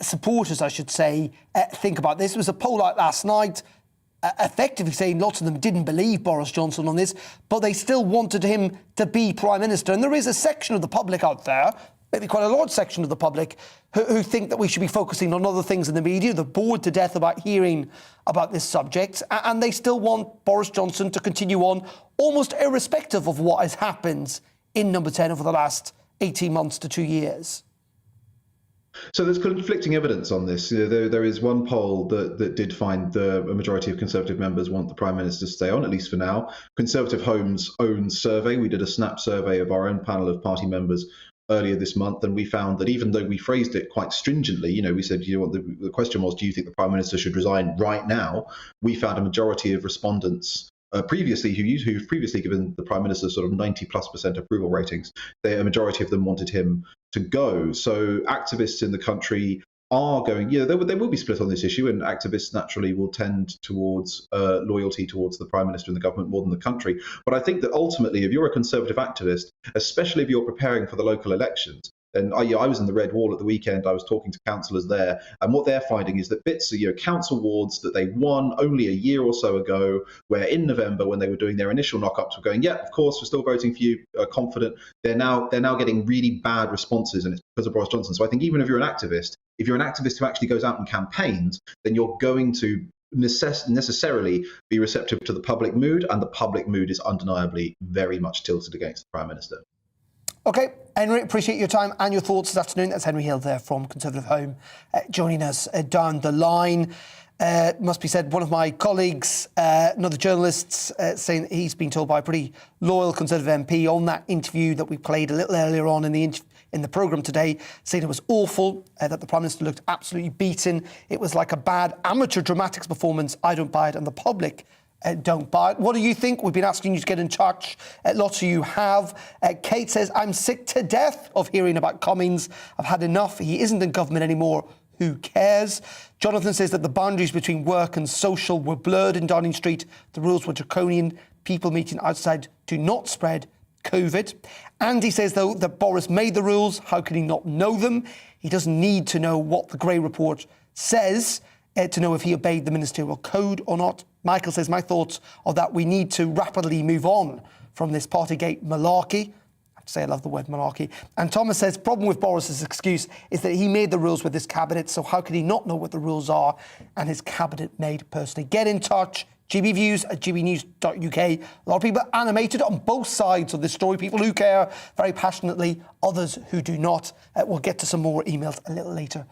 supporters, I should say, think about this? There was a poll out last night effectively saying lots of them didn't believe Boris Johnson on this, but they still wanted him to be Prime Minister. And there is a section of the public out there, maybe quite a large section of the public, who think that we should be focusing on other things in the media. They're bored to death about hearing about this subject, and they still want Boris Johnson to continue on, almost irrespective of what has happened in Number 10 over the last 18 months to 2 years. So there's conflicting evidence on this. There is one poll that did find a majority of Conservative members want the Prime Minister to stay on, at least for now. Conservative Home's own survey, we did a snap survey of our own panel of party members earlier this month, and we found that even though we phrased it quite stringently, we said, the question was, do you think the Prime Minister should resign right now? We found a majority of respondents who've previously given the Prime Minister sort of 90+% approval ratings. A majority of them wanted him to go. So activists in the country are going, they will be split on this issue, and activists naturally will tend towards loyalty towards the Prime Minister and the government more than the country. But I think that ultimately, if you're a Conservative activist, especially if you're preparing for the local elections, and I was in the Red Wall at the weekend. I was talking to councillors there, and what they're finding is that bits of council wards that they won only a year or so ago, where in November when they were doing their initial knock-ups, were going, yeah, of course, we're still voting for you, confident. They're now getting really bad responses, and it's because of Boris Johnson. So I think even if you're an activist who actually goes out and campaigns, then you're going to necessarily be receptive to the public mood, and the public mood is undeniably very much tilted against the Prime Minister. OK, Henry, appreciate your time and your thoughts this afternoon. That's Henry Hill there from Conservative Home joining us down the line. Must be said, one of my colleagues, another journalist, saying he's been told by a pretty loyal Conservative MP on that interview that we played a little earlier on in the programme today, saying it was awful, that the Prime Minister looked absolutely beaten. It was like a bad amateur dramatics performance. I don't buy it, and the public don't buy it. What do you think? We've been asking you to get in touch. Lots of you have. Kate says, I'm sick to death of hearing about Cummings. I've had enough. He isn't in government anymore. Who cares? Jonathan says that the boundaries between work and social were blurred in Downing Street. The rules were draconian. People meeting outside do not spread COVID. Andy says, though, that Boris made the rules. How can he not know them? He doesn't need to know what the Grey Report says to know if he obeyed the ministerial code or not. Michael says, my thoughts are that we need to rapidly move on from this Partygate malarkey. I have to say I love the word malarkey. And Thomas says, problem with Boris's excuse is that he made the rules with his cabinet, so how could he not know what the rules are and his cabinet made personally? Get in touch, GB Views at gbnews.uk. A lot of people are animated on both sides of this story. People who care very passionately, others who do not. We'll get to some more emails a little later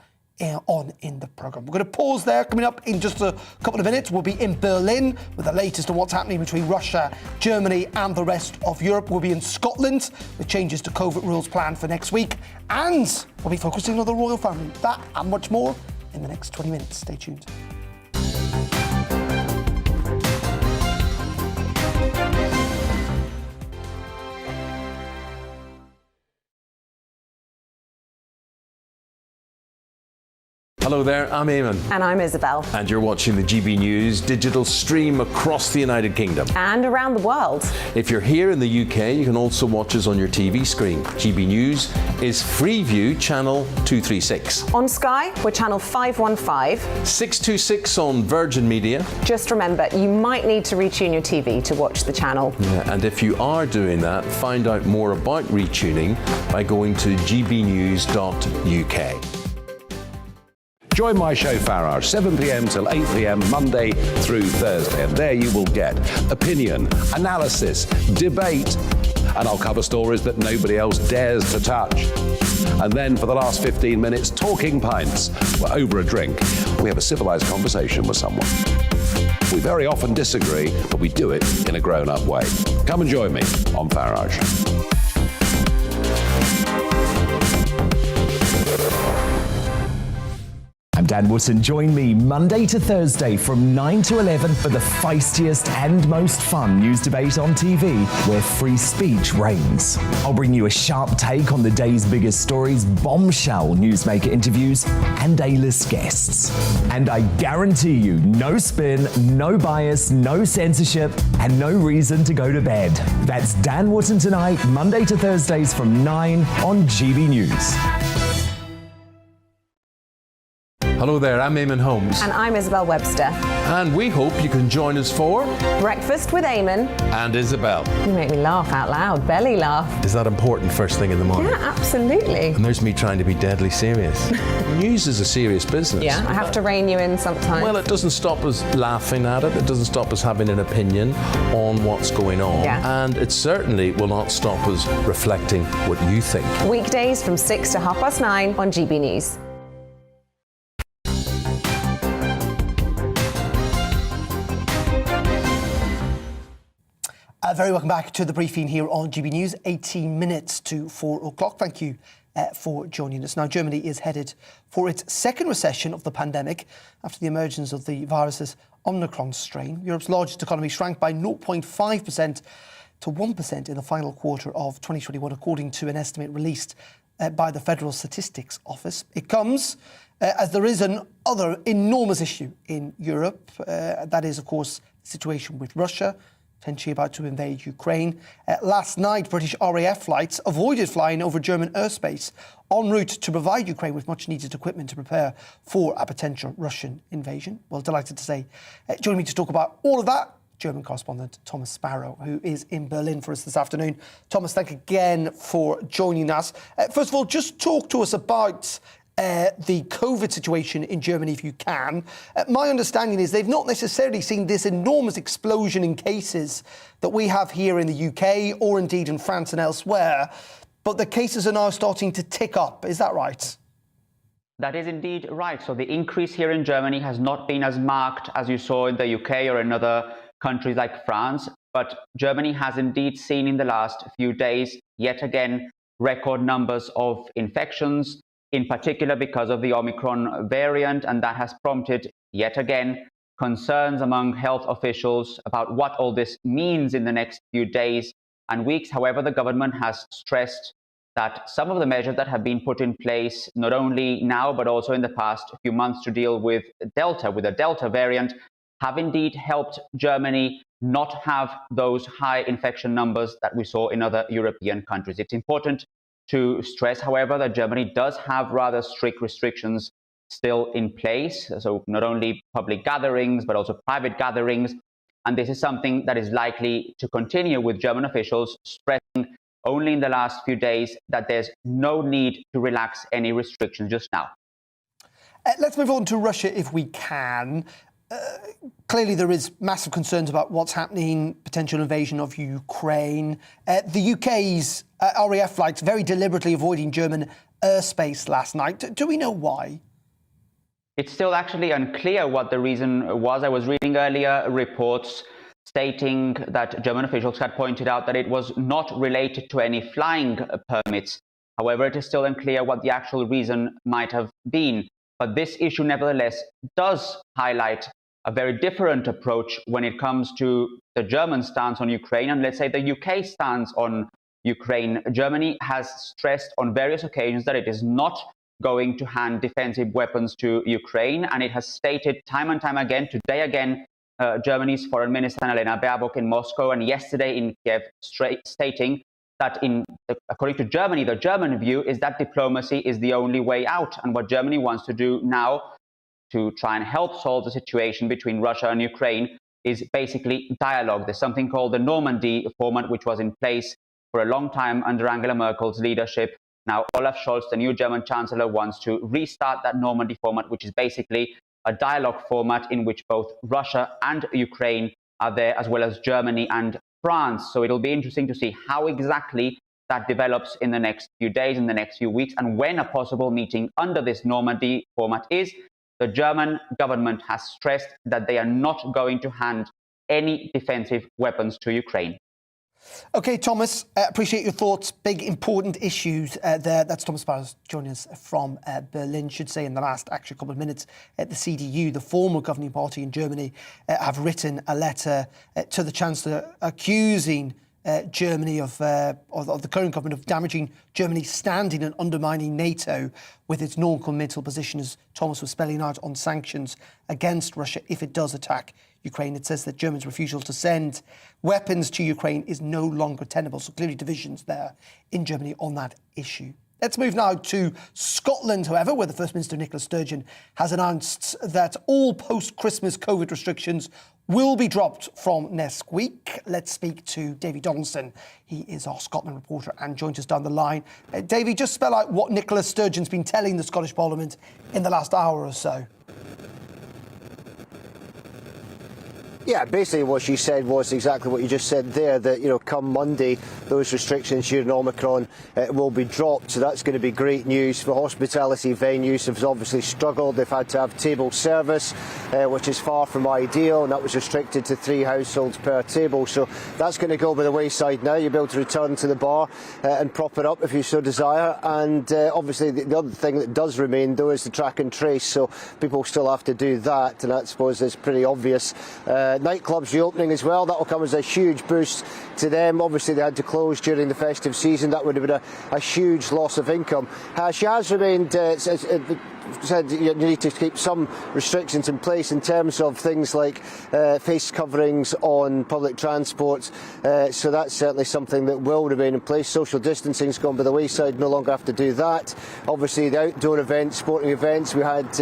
on in the programme. We're going to pause there. Coming up in just a couple of minutes, we'll be in Berlin with the latest on what's happening between Russia, Germany and the rest of Europe. We'll be in Scotland with changes to COVID rules planned for next week. And we'll be focusing on the royal family. That and much more in the next 20 minutes. Stay tuned. Hello there, I'm Eamon. And I'm Isabel. And you're watching the GB News digital stream across the United Kingdom. And around the world. If you're here in the UK, you can also watch us on your TV screen. GB News is Freeview channel 236. On Sky, we're channel 515. 626 on Virgin Media. Just remember, you might need to retune your TV to watch the channel. Yeah, and if you are doing that, find out more about retuning by going to gbnews.uk. Join my show Farage, 7 p.m. till 8 p.m. Monday through Thursday. And there you will get opinion, analysis, debate, and I'll cover stories that nobody else dares to touch. And then for the last 15 minutes, talking pints. We're over a drink. We have a civilized conversation with someone. We very often disagree, but we do it in a grown-up way. Come and join me on Farage. I'm Dan Wootton. Join me Monday to Thursday from 9 to 11 for the feistiest and most fun news debate on TV, where free speech reigns. I'll bring you a sharp take on the day's biggest stories, bombshell newsmaker interviews, and A-list guests. And I guarantee you, no spin, no bias, no censorship, and no reason to go to bed. That's Dan Wootton tonight, Monday to Thursdays from 9 on GB News. Hello there, I'm Eamon Holmes. And I'm Isabel Webster. And we hope you can join us for Breakfast with Eamon. And Isabel. You make me laugh out loud, belly laugh. Is that important first thing in the morning? Yeah, absolutely. And there's me trying to be deadly serious. News is a serious business. Yeah, I have to rein you in sometimes. Well, it doesn't stop us laughing at it. It doesn't stop us having an opinion on what's going on. Yeah. And it certainly will not stop us reflecting what you think. Weekdays from 6 to 9:30 on GB News. Very welcome back to the briefing here on GB News, 18 minutes to 4 o'clock. Thank you for joining us. Now, Germany is headed for its second recession of the pandemic after the emergence of the virus's Omicron strain. Europe's largest economy shrank by 0.5% to 1% in the final quarter of 2021, according to an estimate released by the Federal Statistics Office. It comes as there is another enormous issue in Europe. That is, of course, the situation with Russia, potentially about to invade Ukraine. Last night, British RAF flights avoided flying over German airspace en route to provide Ukraine with much-needed equipment to prepare for a potential Russian invasion. Well, delighted to say, joining me to talk about all of that, German correspondent Thomas Sparrow, who is in Berlin for us this afternoon. Thomas, thank you again for joining us. First of all, just talk to us about the COVID situation in Germany, if you can. My understanding is they've not necessarily seen this enormous explosion in cases that we have here in the UK or indeed in France and elsewhere, but the cases are now starting to tick up. Is that right? That is indeed right. So the increase here in Germany has not been as marked as you saw in the UK or in other countries like France, but Germany has indeed seen in the last few days, yet again, record numbers of infections, in particular because of the Omicron variant, and that has prompted, yet again, concerns among health officials about what all this means in the next few days and weeks. However, the government has stressed that some of the measures that have been put in place, not only now, but also in the past few months to deal with the Delta variant, have indeed helped Germany not have those high infection numbers that we saw in other European countries. It's important to stress, however, that Germany does have rather strict restrictions still in place. So not only public gatherings, but also private gatherings. And this is something that is likely to continue, with German officials stressing only in the last few days that there's no need to relax any restrictions just now. Let's move on to Russia if we can. clearly there is massive concerns about what's happening, potential invasion of Ukraine. The UK's RAF flights very deliberately avoiding German airspace last night. Do we know why? It's still actually unclear what the reason was. I was reading earlier reports stating that German officials had pointed out that it was not related to any flying permits. However, it is still unclear what the actual reason might have been. But this issue, nevertheless, does highlight a very different approach when it comes to the German stance on Ukraine and, let's say, the UK stance on Ukraine. Germany has stressed on various occasions that it is not going to hand defensive weapons to Ukraine, and it has stated time and time again, today again, Germany's Foreign Minister Annalena Baerbock in Moscow and yesterday in Kiev, stating that according to Germany, the German view is that diplomacy is the only way out. And what Germany wants to do now to try and help solve the situation between Russia and Ukraine is basically dialogue. There's something called the Normandy format, which was in place for a long time under Angela Merkel's leadership. Now, Olaf Scholz, the new German Chancellor, wants to restart that Normandy format, which is basically a dialogue format in which both Russia and Ukraine are there, as well as Germany and France. So it'll be interesting to see how exactly that develops in the next few days, in the next few weeks, and when a possible meeting under this Normandy format is. The German government has stressed that they are not going to hand any defensive weapons to Ukraine. OK, Thomas, appreciate your thoughts. Big, important issues there. That's Thomas Barros joining us from Berlin. Should say in the last actually couple of minutes, the CDU, the former governing party in Germany, have written a letter to the Chancellor accusing Germany of the current government of damaging Germany's standing and undermining NATO with its non-committal position, as Thomas was spelling out, on sanctions against Russia if it does attack Ukraine. It says that Germany's refusal to send weapons to Ukraine is no longer tenable. So clearly divisions there in Germany on that issue. Let's move now to Scotland, however, where the First Minister, Nicola Sturgeon, has announced that all post-Christmas COVID restrictions will be dropped from next week. Let's speak to Davy Donaldson. He is our Scotland reporter and joins us down the line. Davy, just spell out what Nicola Sturgeon's been telling the Scottish Parliament in the last hour or so. Yeah, basically what she said was exactly what you just said there, that, you know, come Monday, those restrictions during Omicron will be dropped. So that's going to be great news for hospitality venues. Have obviously struggled. They've had to have table service, which is far from ideal, and that was restricted to 3 households per table. So that's going to go by the wayside now. You'll be able to return to the bar and prop it up if you so desire. And obviously the other thing that does remain, though, is the track and trace. So people still have to do that, and I suppose is pretty obvious. Nightclubs reopening as well. That will come as a huge boost to them. Obviously, they had to close during the festive season. That would have been a huge loss of income. She has remained said you need to keep some restrictions in place in terms of things like face coverings on public transport. So that's certainly something that will remain in place. Social distancing's gone by the wayside. No longer have to do that. Obviously, the outdoor events, sporting events. We had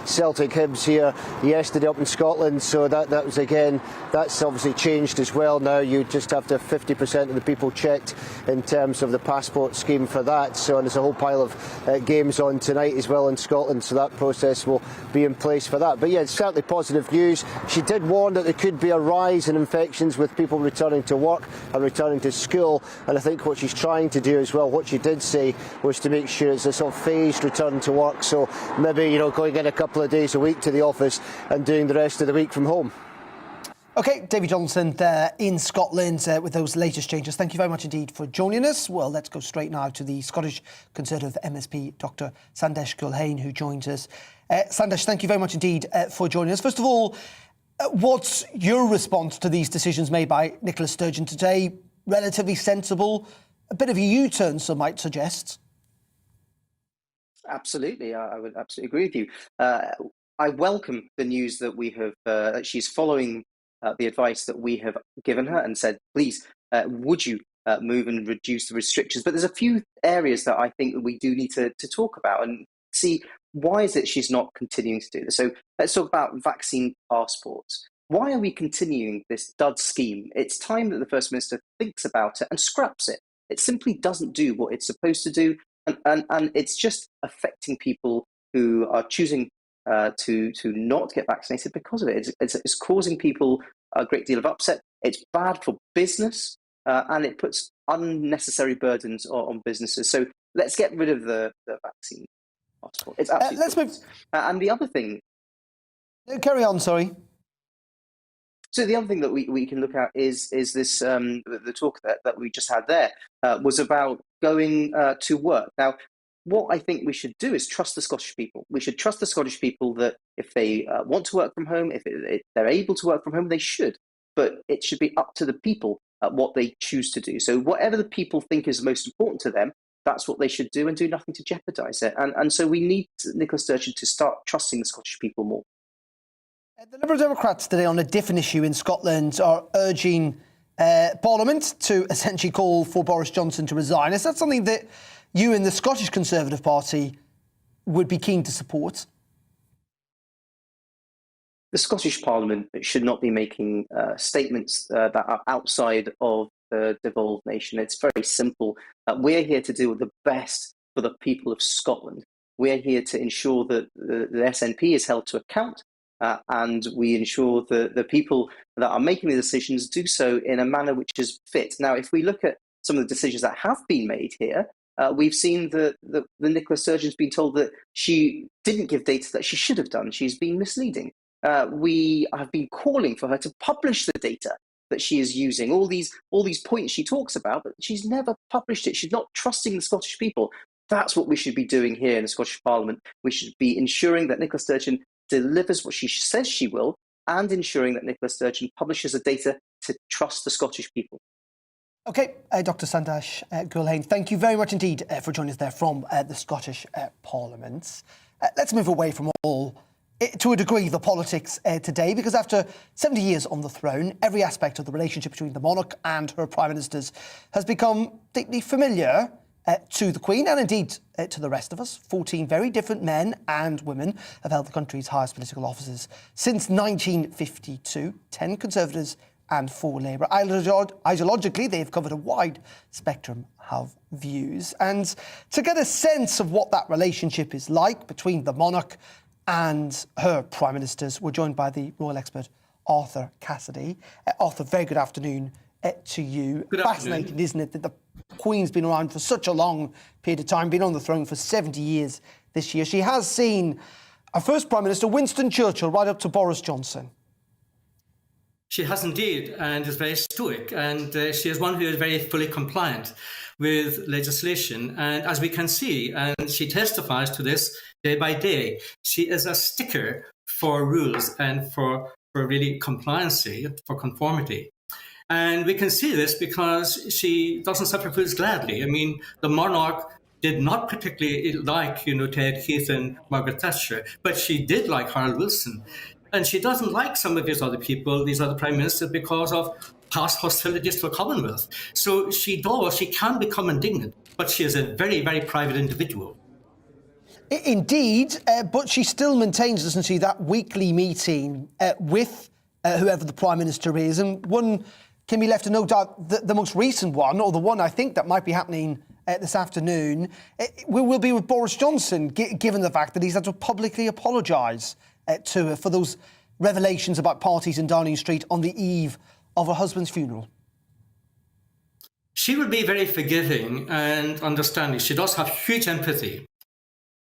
Celtic Hibs here yesterday up in Scotland. So that was again. That's obviously changed as well. Now you just have to have 50% of the people checked in terms of the passport scheme for that. So and there's a whole pile of games on tonight as well in Scotland. So that process will be in place for that. But yeah, it's certainly positive news. She did warn that there could be a rise in infections with people returning to work and returning to school. And I think what she's trying to do as well, what she did say, was to make sure it's a sort of phased return to work. So maybe, you know, going in a couple of days a week to the office and doing the rest of the week from home. OK, Davy Johnson there in Scotland with those latest changes. Thank you very much indeed for joining us. Well, let's go straight now to the Scottish Conservative MSP, Dr Sandesh Gulhane, who joins us. Sandesh, thank you very much indeed for joining us. First of all, what's your response to these decisions made by Nicola Sturgeon today? Relatively sensible, a bit of a U-turn, some might suggest. Absolutely, I would absolutely agree with you. I welcome the news that we have, that she's following the advice that we have given her and said, please, would you move and reduce the restrictions? But there's a few areas that I think that we do need to talk about and see why is it she's not continuing to do this. So let's talk about vaccine passports. Why are we continuing this dud scheme? It's time that the First Minister thinks about it and scraps it. It simply doesn't do what it's supposed to do, and it's just affecting people who are choosing to not get vaccinated because of it. It's causing people a great deal of upset. It's bad for business, and it puts unnecessary burdens on businesses. So let's get rid of the vaccine passport. It's absolutely let's move. And the other thing. Carry on. Sorry. So the other thing that we can look at is this the talk that we just had there was about going to work. Now, what I think we should do is trust the Scottish people. We should trust the Scottish people that if they want to work from home, if they're able to work from home, they should. But it should be up to the people what they choose to do. So whatever the people think is most important to them, that's what they should do and do nothing to jeopardise it. And so we need Nicola Sturgeon to start trusting the Scottish people more. The Liberal Democrats today on a different issue in Scotland are urging Parliament to essentially call for Boris Johnson to resign. Is that something that you in the Scottish Conservative Party would be keen to support? The Scottish Parliament should not be making statements that are outside of the devolved nation. It's very simple. We're here to do the best for the people of Scotland. We're here to ensure that the SNP is held to account. And we ensure that the people that are making the decisions do so in a manner which is fit. Now, if we look at some of the decisions that have been made here, we've seen that the Nicola Sturgeon's been told that she didn't give data that she should have done. She's been misleading. We have been calling for her to publish the data that she is using, all these points she talks about, but she's never published it. She's not trusting the Scottish people. That's what we should be doing here in the Scottish Parliament. We should be ensuring that Nicola Sturgeon delivers what she says she will, and ensuring that Nicola Sturgeon publishes the data to trust the Scottish people. OK, Dr Sandash Gulhane, thank you very much indeed for joining us there from the Scottish Parliament. Let's move away from all, to a degree, the politics today, because after 70 years on the throne, every aspect of the relationship between the monarch and her prime ministers has become deeply familiar to the Queen and indeed to the rest of us. 14 very different men and women have held the country's highest political offices since 1952, 10 Conservatives and 4 Labour. Ideologically, they've covered a wide spectrum of views. And to get a sense of what that relationship is like between the monarch and her prime ministers, we're joined by the royal expert Arthur Cassidy. Arthur, very good afternoon to you. Good Fascinating, afternoon. isn't it, that the Queen's been around for such a long period of time, been on the throne for 70 years this year. She has seen our first Prime Minister, Winston Churchill, right up to Boris Johnson. She has indeed, and is very stoic, and she is one who is very fully compliant with legislation. And as we can see, and she testifies to this day by day, she is a sticker for rules and for really compliancy, for conformity. And we can see this because she doesn't suffer fools gladly. I mean, the monarch did not particularly like, Ted Heath and Margaret Thatcher, but she did like Harold Wilson. And she doesn't like some of these other people, these other prime ministers, because of past hostilities to the Commonwealth. So she can become indignant, but she is a very, very private individual. Indeed, but she still maintains, doesn't she, that weekly meeting with whoever the Prime Minister is. And one can be left to no doubt the most recent one, or the one I think that might be happening this afternoon, will be with Boris Johnson, given the fact that he's had to publicly apologise to her for those revelations about parties in Downing Street on the eve of her husband's funeral. She would be very forgiving and understanding. She does have huge empathy.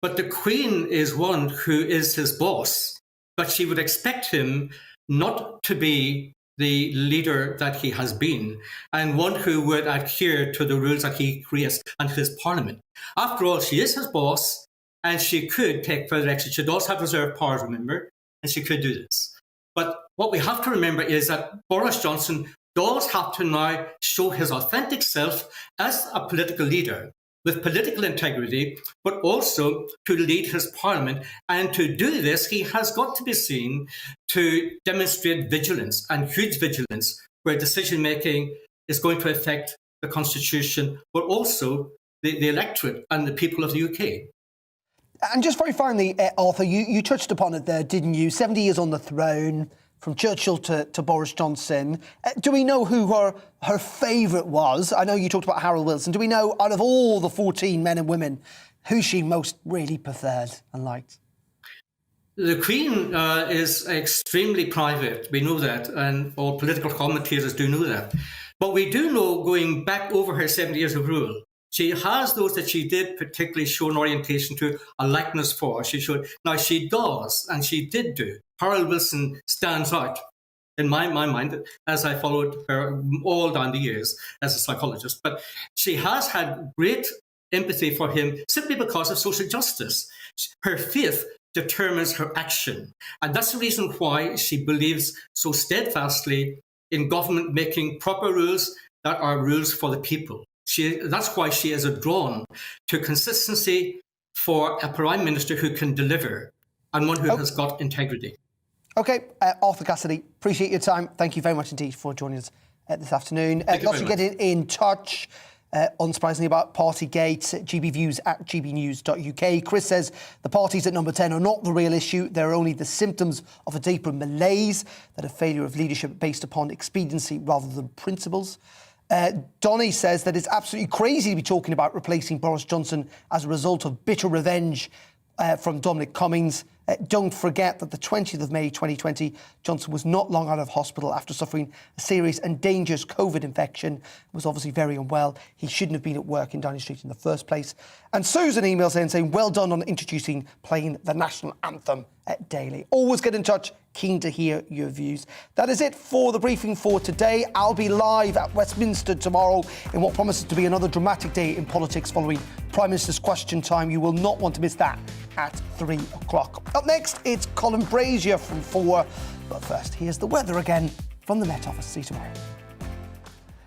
But the Queen is one who is his boss, but she would expect him not to be the leader that he has been, and one who would adhere to the rules that he creates and his parliament. After all, she is his boss, and she could take further action. She does have reserve powers, remember, and she could do this. But what we have to remember is that Boris Johnson does have to now show his authentic self as a political leader with political integrity, but also to lead his parliament. And to do this, he has got to be seen to demonstrate vigilance, and huge vigilance, where decision-making is going to affect the constitution, but also the electorate and the people of the UK. And just very finally, Arthur, you touched upon it there, didn't you? 70 years on the throne, from Churchill to Boris Johnson. Do we know who her favourite was? I know you talked about Harold Wilson. Do we know, out of all the 14 men and women, who she most really preferred and liked? The Queen is extremely private. We know that, and all political commentators do know that. But we do know, going back over her 70 years of rule, she has those that she did particularly show an orientation to, a likeness for. She showed. Now, she does, and she did do. Harold Wilson stands out in my mind, as I followed her all down the years as a psychologist. But she has had great empathy for him simply because of social justice. Her faith determines her action. And that's the reason why she believes so steadfastly in government making proper rules that are rules for the people. That's why she is drawn to consistency for a prime minister who can deliver and one who has got integrity. OK, Arthur Cassidy, appreciate your time. Thank you very much indeed for joining us this afternoon. Lots of getting in touch, unsurprisingly, about Partygate. GBviews at gbnews.uk. Chris says the parties at number 10 are not the real issue. They're only the symptoms of a deeper malaise, that a failure of leadership based upon expediency rather than principles. Donny says that it's absolutely crazy to be talking about replacing Boris Johnson as a result of bitter revenge from Dominic Cummings. Don't forget that the 20th of May 2020, Johnson was not long out of hospital after suffering a serious and dangerous COVID infection. Was obviously very unwell. He shouldn't have been at work in Downing Street in the first place. And Susan emails in saying, well done on playing the national anthem daily. Always get in touch. Keen to hear your views. That is it for the briefing for today. I'll be live at Westminster tomorrow in what promises to be another dramatic day in politics following Prime Minister's Question Time. You will not want to miss that at 3 o'clock. Up next, it's Colin Brazier from 4. But first, here's the weather again from the Met Office. See you tomorrow.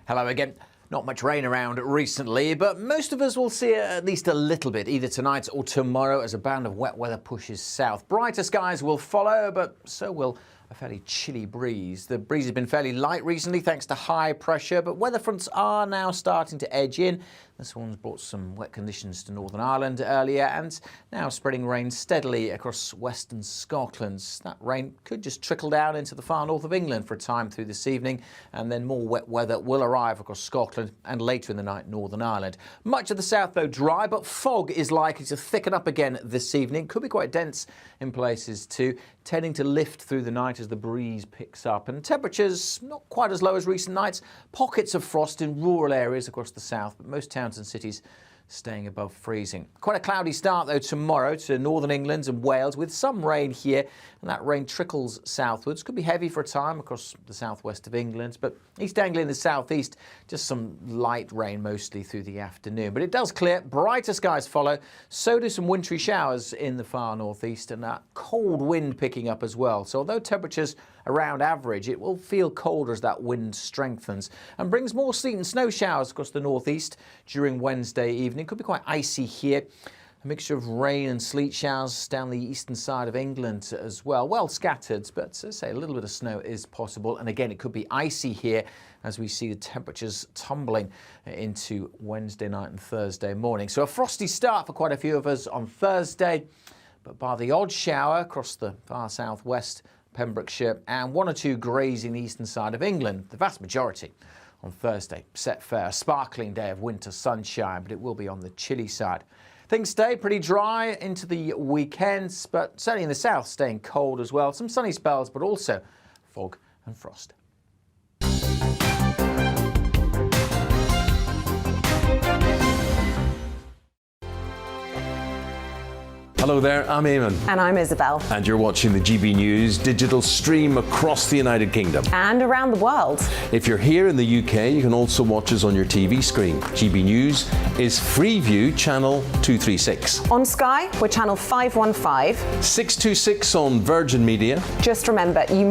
Hello again. Not much rain around recently, but most of us will see at least a little bit, either tonight or tomorrow, as a band of wet weather pushes south. Brighter skies will follow, but so will a fairly chilly breeze. The breeze has been fairly light recently thanks to high pressure, but weather fronts are now starting to edge in. This one's brought some wet conditions to Northern Ireland earlier and now spreading rain steadily across western Scotland. That rain could just trickle down into the far north of England for a time through this evening, and then more wet weather will arrive across Scotland and later in the night Northern Ireland. Much of the south, though, dry, but fog is likely to thicken up again this evening. Could be quite dense in places too, tending to lift through the night as the breeze picks up. And temperatures not quite as low as recent nights. Pockets of frost in rural areas across the south, but most towns and cities staying above freezing. Quite a cloudy start, though, tomorrow to northern England and Wales, with some rain here, and that rain trickles southwards. Could be heavy for a time across the southwest of England, but East Anglia and the southeast, just some light rain mostly through the afternoon. But it does clear, brighter skies follow, so do some wintry showers in the far northeast, and that cold wind picking up as well. So although temperatures around average, it will feel colder as that wind strengthens and brings more sleet and snow showers across the northeast during Wednesday evening. Could be quite icy here. A mixture of rain and sleet showers down the eastern side of England as well. Well scattered, but as I say, a little bit of snow is possible. And again, it could be icy here as we see the temperatures tumbling into Wednesday night and Thursday morning. So a frosty start for quite a few of us on Thursday, but by the odd shower across the far southwest, Pembrokeshire, and 1 or 2 grazing the eastern side of England, the vast majority on Thursday. Set fair, a sparkling day of winter sunshine, but it will be on the chilly side. Things stay pretty dry into the weekends, but certainly in the south staying cold as well. Some sunny spells, but also fog and frost. Hello there, I'm Eamon. And I'm Isabel. And you're watching the GB News digital stream across the United Kingdom. And around the world. If you're here in the UK, you can also watch us on your TV screen. GB News is Freeview channel 236. On Sky, we're channel 515. 626 on Virgin Media. Just remember, you